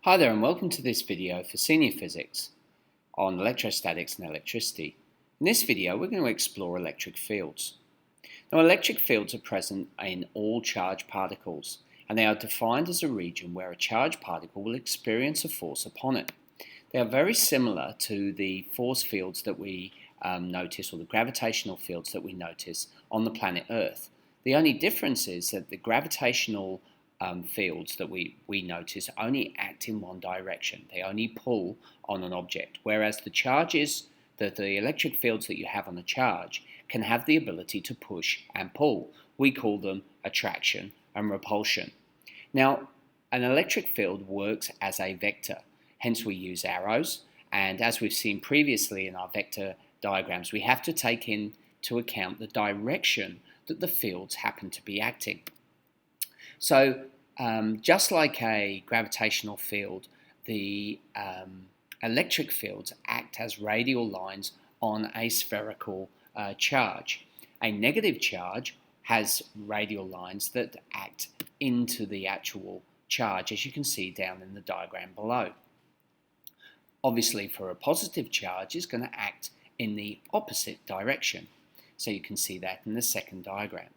Hi there and welcome to this video for Senior Physics on electrostatics and electricity. In this video we're going to explore electric fields. Now electric fields are present in all charged particles and they are defined as a region where a charged particle will experience a force upon it. They are very similar to the force fields that we notice, or the gravitational fields that we notice on the planet Earth. The only difference is that the gravitational fields that we notice only act in one direction. They only pull on an object, whereas the electric fields that you have on a charge can have the ability to push and pull. We call them attraction and repulsion. Now, an electric field works as a vector, hence we use arrows, and as we've seen previously in our vector diagrams, we have to take into account the direction that the fields happen to be acting. So just like a gravitational field, the electric fields act as radial lines on a spherical charge. A negative charge has radial lines that act into the actual charge, as you can see down in the diagram below. Obviously, for a positive charge, it's going to act in the opposite direction. So you can see that in the second diagram.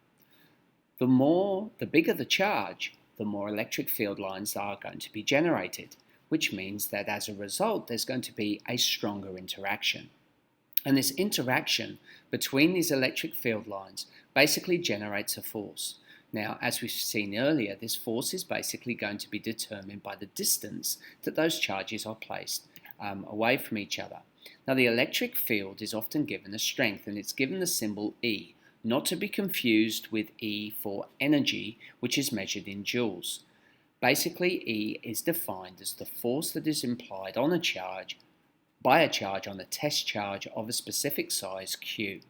The bigger the charge, the more electric field lines are going to be generated, which means that as a result, there's going to be a stronger interaction. And this interaction between these electric field lines basically generates a force. Now, as we've seen earlier, this force is basically going to be determined by the distance that those charges are placed away from each other. Now, the electric field is often given a strength, and it's given the symbol E, not to be confused with E for energy, which is measured in joules. Basically, E is defined as the force that is implied on a charge by a charge on a test charge of a specific size Q.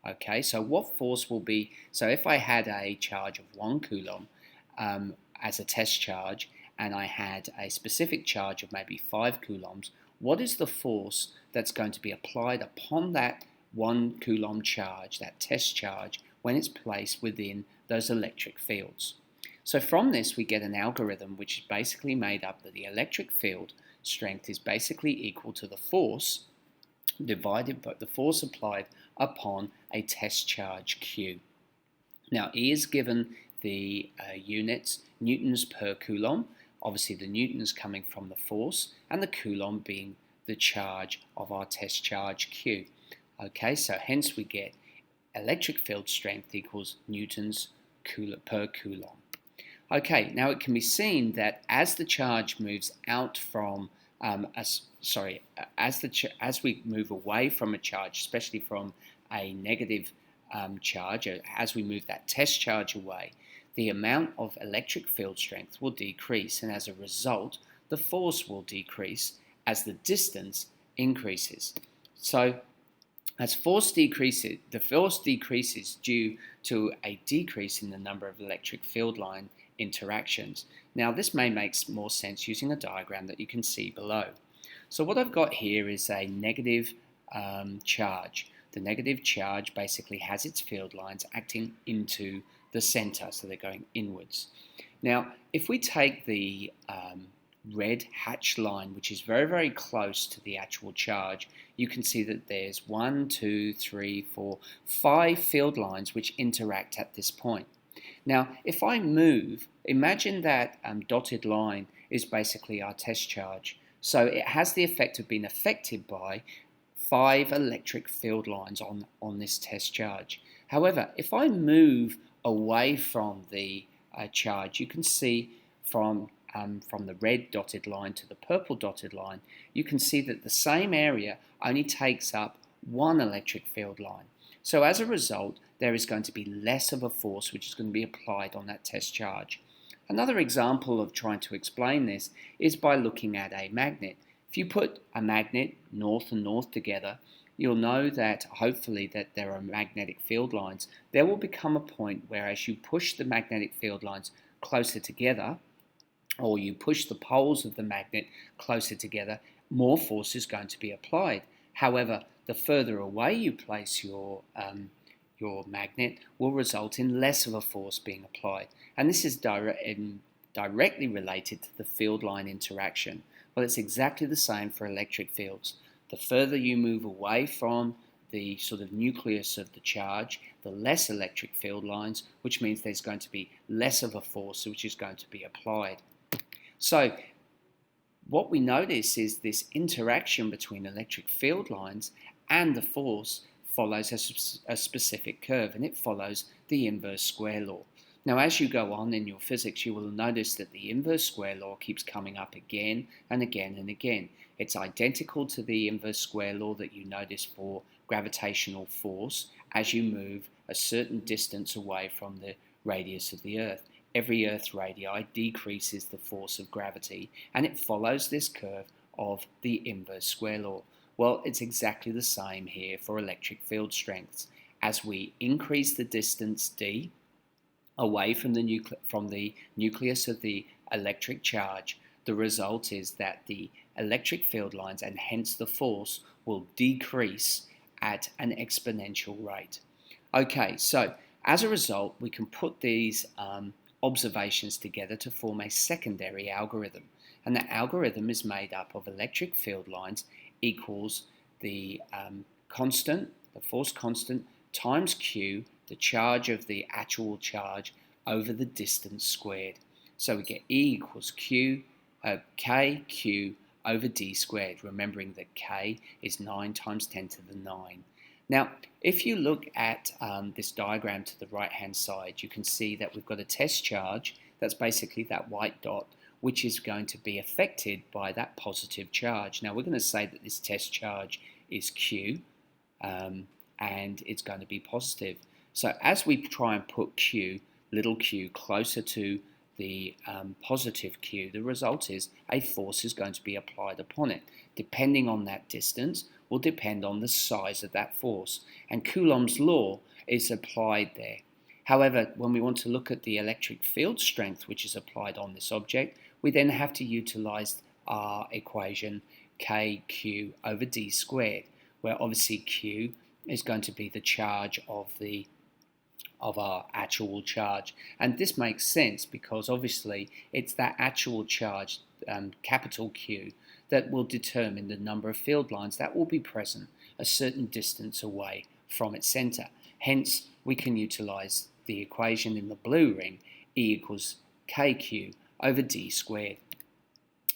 Okay, so what force will be, so if I had a charge of 1 coulomb as a test charge, and I had a specific charge of maybe 5 coulombs, what is the force that's going to be applied upon that 1 coulomb charge, that test charge, when it's placed within those electric fields? So from this we get an algorithm which is basically made up that the electric field strength is basically equal to the force divided by the force applied upon a test charge Q. Now E is given the units newtons per coulomb. Obviously the newtons coming from the force and the coulomb being the charge of our test charge Q. Okay, so hence we get electric field strength equals newtons per coulomb. Okay, now it can be seen that as the charge moves out from as we move away from a charge, especially from a negative charge, as we move that test charge away, the amount of electric field strength will decrease, and as a result, the force will decrease as the distance increases. So as force decreases, the force decreases due to a decrease in the number of electric field line interactions. Now this may make more sense using a diagram that you can see below. So what I've got here is a negative charge. The negative charge basically has its field lines acting into the center, so they're going inwards. Now if we take the red hatched line, which is very, very close to the actual charge, you can see that there's 1, 2, 3, 4, 5 field lines which interact at this point. Now, if I move, imagine that dotted line is basically our test charge. So it has the effect of being affected by 5 electric field lines on this test charge. However, if I move away from the charge, you can see from the red dotted line to the purple dotted line, you can see that the same area only takes up 1 electric field line. So as a result, there is going to be less of a force which is going to be applied on that test charge. Another example of trying to explain this is by looking at a magnet. If you put a magnet north and north together, you'll know that hopefully that there are magnetic field lines. There will become a point where as you push the magnetic field lines closer together, or you push the poles of the magnet closer together, more force is going to be applied. However, the further away you place your magnet will result in less of a force being applied. And this is directly related to the field line interaction. Well, it's exactly the same for electric fields. The further you move away from the sort of nucleus of the charge, the less electric field lines, which means there's going to be less of a force which is going to be applied. So what we notice is this interaction between electric field lines and the force follows a specific curve, and it follows the inverse square law. Now, as you go on in your physics, you will notice that the inverse square law keeps coming up again and again and again. It's identical to the inverse square law that you notice for gravitational force as you move a certain distance away from the radius of the Earth. Every Earth radii decreases the force of gravity, and it follows this curve of the inverse square law. Well, it's exactly the same here for electric field strengths. As we increase the distance d away from the nucleus of the electric charge, the result is that the electric field lines and hence the force will decrease at an exponential rate. Okay, so as a result, we can put these observations together to form a secondary algorithm. And that algorithm is made up of electric field lines equals the constant, the force constant, times Q, the charge of the actual charge, over the distance squared. So we get E equals K, Q over D squared, remembering that K is 9 times 10 to the 9. Now, if you look at this diagram to the right-hand side, you can see that we've got a test charge, that's basically that white dot, which is going to be affected by that positive charge. Now, we're going to say that this test charge is Q, and it's going to be positive. So as we try and put Q, little q, closer to the positive Q, the result is a force is going to be applied upon it. Depending on that distance will depend on the size of that force, and Coulomb's law is applied there. However, when we want to look at the electric field strength which is applied on this object, we then have to utilize our equation kq over d squared, where obviously Q is going to be the charge of our actual charge. And this makes sense because obviously it's that actual charge, capital Q, that will determine the number of field lines that will be present a certain distance away from its center. Hence, we can utilize the equation in the blue ring, E equals kq over d squared.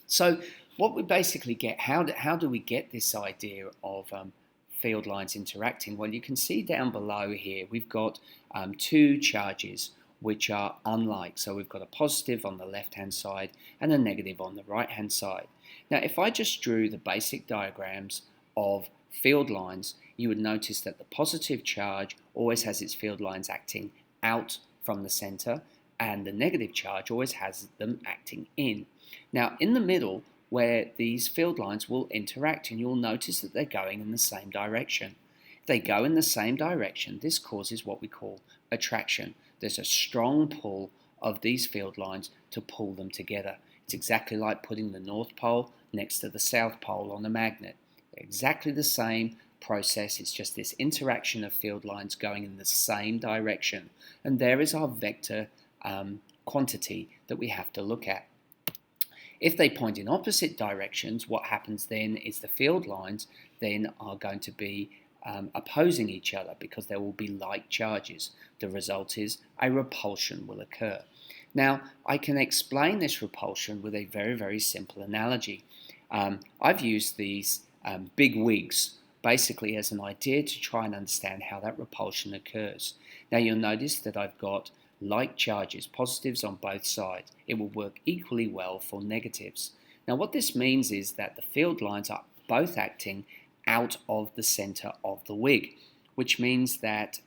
So what we basically get, how do we get this idea of field lines interacting? Well, you can see down below here we've got two charges which are unlike. So we've got a positive on the left hand side and a negative on the right hand side. Now if I just drew the basic diagrams of field lines, you would notice that the positive charge always has its field lines acting out from the center, and the negative charge always has them acting in. Now in the middle, where these field lines will interact, and you'll notice that they're going in the same direction. If they go in the same direction, this causes what we call attraction. There's a strong pull of these field lines to pull them together. It's exactly like putting the North Pole next to the South Pole on a magnet. They're exactly the same process, it's just this interaction of field lines going in the same direction. And there is our vector quantity that we have to look at. If they point in opposite directions, what happens then is the field lines then are going to be opposing each other because there will be like charges. The result is a repulsion will occur. Now, I can explain this repulsion with a very, very simple analogy. I've used these big wigs basically as an idea to try and understand how that repulsion occurs. Now, you'll notice that I've got like charges, positives on both sides. It will work equally well for negatives. Now what this means is that the field lines are both acting out of the center of the wig, which means that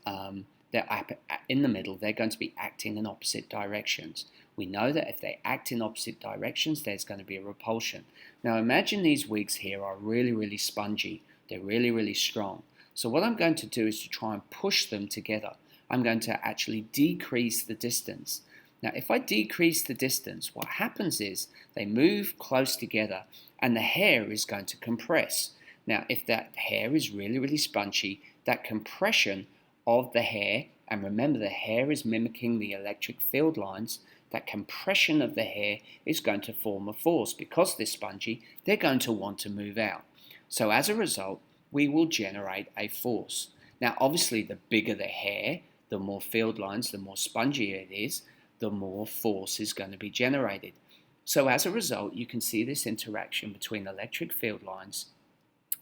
they're in the middle, they're going to be acting in opposite directions. We know that if they act in opposite directions, there's going to be a repulsion. Now imagine these wigs here are really, really spongy. They're really, really strong. So what I'm going to do is to try and push them together. I'm going to actually decrease the distance. Now, if I decrease the distance, what happens is they move close together and the hair is going to compress. Now, if that hair is really, really spongy, that compression of the hair, and remember the hair is mimicking the electric field lines, that compression of the hair is going to form a force. Because they're spongy, they're going to want to move out. So as a result, we will generate a force. Now, obviously, the bigger the hair, the more field lines, the more spongy it is, the more force is going to be generated. So as a result, you can see this interaction between electric field lines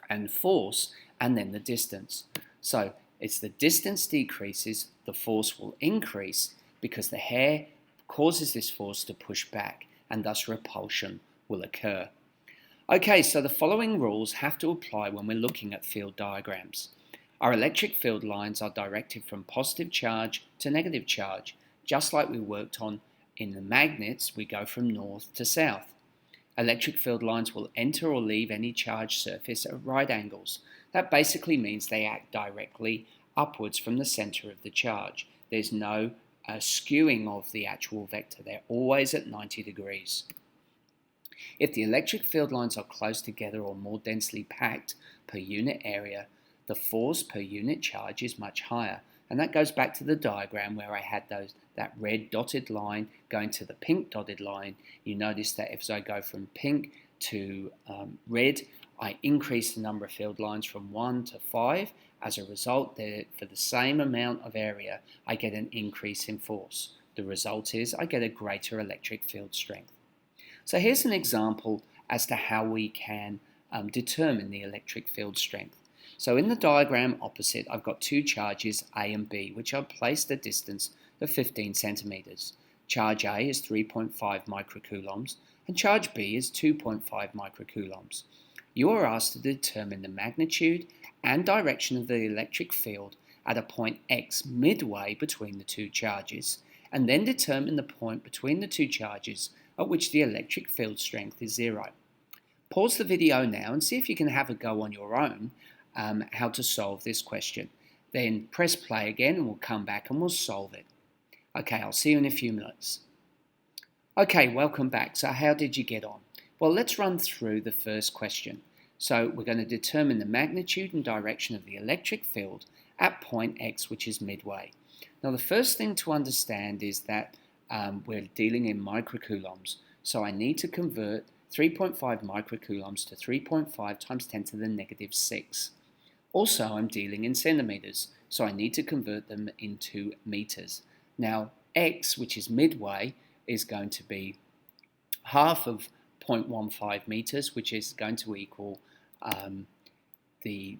and force, and then the distance. So it's the distance decreases, the force will increase because the hair causes this force to push back, and thus repulsion will occur. Okay, so the following rules have to apply when we're looking at field diagrams. Our electric field lines are directed from positive charge to negative charge, just like we worked on in the magnets. We go from north to south. Electric field lines will enter or leave any charged surface at right angles. That basically means they act directly upwards from the center of the charge. There's no skewing of the actual vector. They're always at 90 degrees. If the electric field lines are close together or more densely packed per unit area, the force per unit charge is much higher. And that goes back to the diagram where I had that red dotted line going to the pink dotted line. You notice that if I go from pink to red, I increase the number of field lines from 1 to 5. As a result, for the same amount of area, I get an increase in force. The result is I get a greater electric field strength. So here's an example as to how we can determine the electric field strength. So in the diagram opposite, I've got two charges, A and B, which are placed at a distance of 15 centimeters. Charge A is 3.5 microcoulombs and charge B is 2.5 microcoulombs. You are asked to determine the magnitude and direction of the electric field at a point X midway between the two charges, and then determine the point between the two charges at which the electric field strength is 0. Pause the video now and see if you can have a go on your own how to solve this question. Then press play again and we'll come back and we'll solve it. Okay, I'll see you in a few minutes. Okay, welcome back. So how did you get on? Well, let's run through the first question. So we're going to determine the magnitude and direction of the electric field at point X, which is midway. Now, the first thing to understand is that we're dealing in microcoulombs. So I need to convert 3.5 microcoulombs to 3.5 times 10 to the negative 6. Also, I'm dealing in centimeters, so I need to convert them into meters. Now, X, which is midway, is going to be half of 0.15 meters, which is going to equal the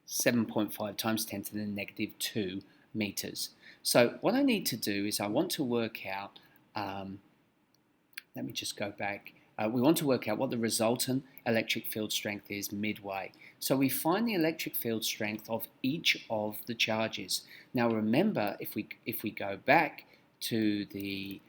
7.5 times 10 to the negative 2 meters. So what I need to do is I want to work out, let me just go back. We want to work out what the resultant electric field strength is midway. So we find the electric field strength of each of the charges. Now remember, if we go back to the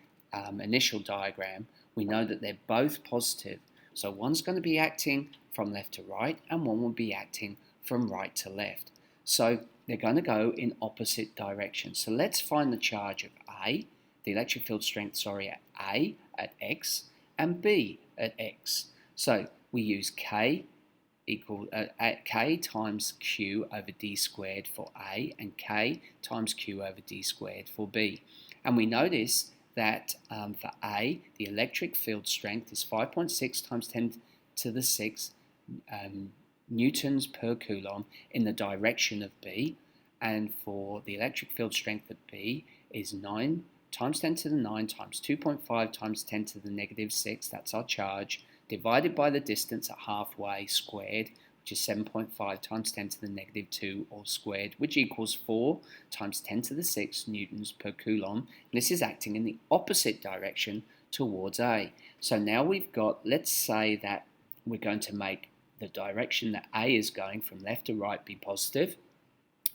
initial diagram, we know that they're both positive. So one's going to be acting from left to right and one will be acting from right to left. So they're going to go in opposite directions. So let's find the charge of A, the electric field strength, at A at X, and B at X. So we use K times Q over D squared for A and K times Q over D squared for B. And we notice that for A, the electric field strength is 5.6 times 10 to the 6 newtons per coulomb in the direction of B. And for the electric field strength at B is 9 times 10 to the 9 times 2.5 times 10 to the negative 6, that's our charge, divided by the distance at halfway squared, which is 7.5 times 10 to the negative 2 all squared, which equals 4 times 10 to the 6 newtons per coulomb. And this is acting in the opposite direction towards A. So now we've got, let's say that we're going to make the direction that A is going from left to right be positive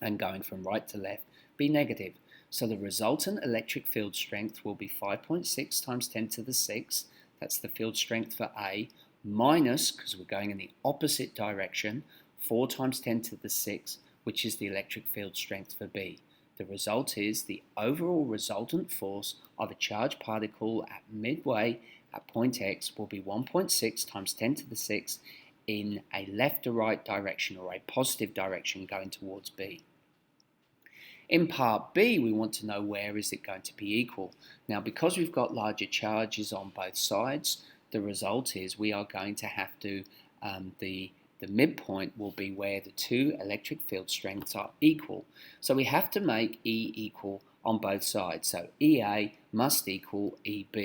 and going from right to left be negative. So the resultant electric field strength will be 5.6 times 10 to the 6, that's the field strength for A, minus, because we're going in the opposite direction, 4 times 10 to the 6, which is the electric field strength for B. The result is the overall resultant force of a charged particle at midway at point X will be 1.6 times 10 to the 6 in a left to right direction, or a positive direction going towards B. In part B, we want to know where is it going to be equal. Now, because we've got larger charges on both sides, the result is we are going to have to, the midpoint will be where the two electric field strengths are equal. So we have to make E equal on both sides. So EA must equal EB.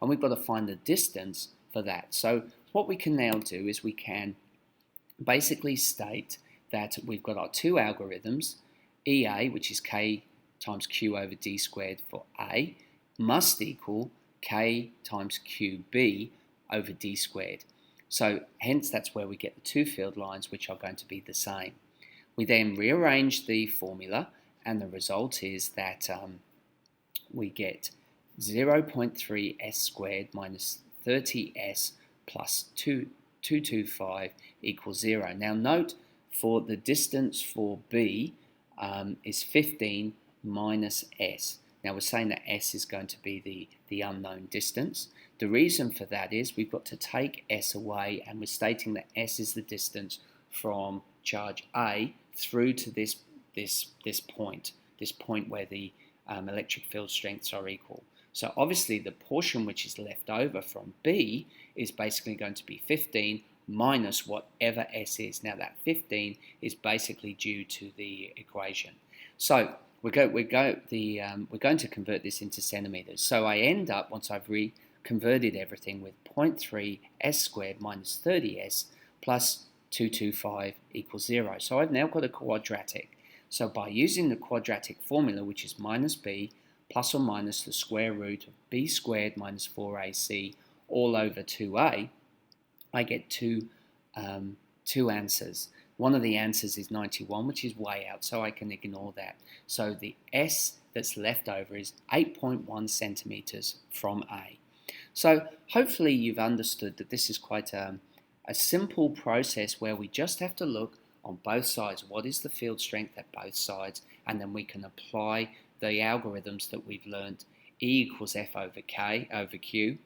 And we've got to find the distance for that. So what we can now do is we can basically state that we've got our two algorithms, EA, which is K times Q over D squared for A, must equal K times QB over D squared. So hence that's where we get the two field lines which are going to be the same. We then rearrange the formula and the result is that we get 0.3 s squared minus 30s plus 225 equals 0. Now note for the distance for B is 15 minus s. Now we're saying that s is going to be the unknown distance. The reason for that is we've got to take s away and we're stating that s is the distance from charge A through to this point where the electric field strengths are equal. So obviously the portion which is left over from B is basically going to be 15 minus whatever s is. Now that 15 is basically due to the equation. So we're going to convert this into centimeters. So I end up, once I've converted everything, with 0.3 s squared minus 30s plus 225 equals 0. So I've now got a quadratic. So by using the quadratic formula, which is minus b plus or minus the square root of b squared minus 4ac all over 2a, I get two answers. One of the answers is 91, which is way out, so I can ignore that. So the s that's left over is 8.1 centimeters from A. So hopefully you've understood that this is quite a simple process where we just have to look on both sides. What is the field strength at both sides? And then we can apply the algorithms that we've learned. E equals F over K over Q,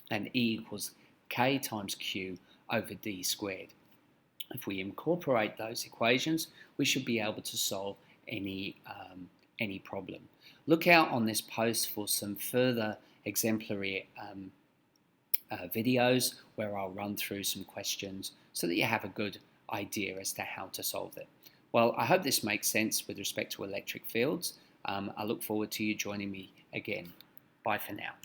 and E equals K times Q over D squared. If we incorporate those equations, we should be able to solve any problem. Look out on this post for some further exemplary videos where I'll run through some questions so that you have a good idea as to how to solve it. Well, I hope this makes sense with respect to electric fields. I look forward to you joining me again. Bye for now.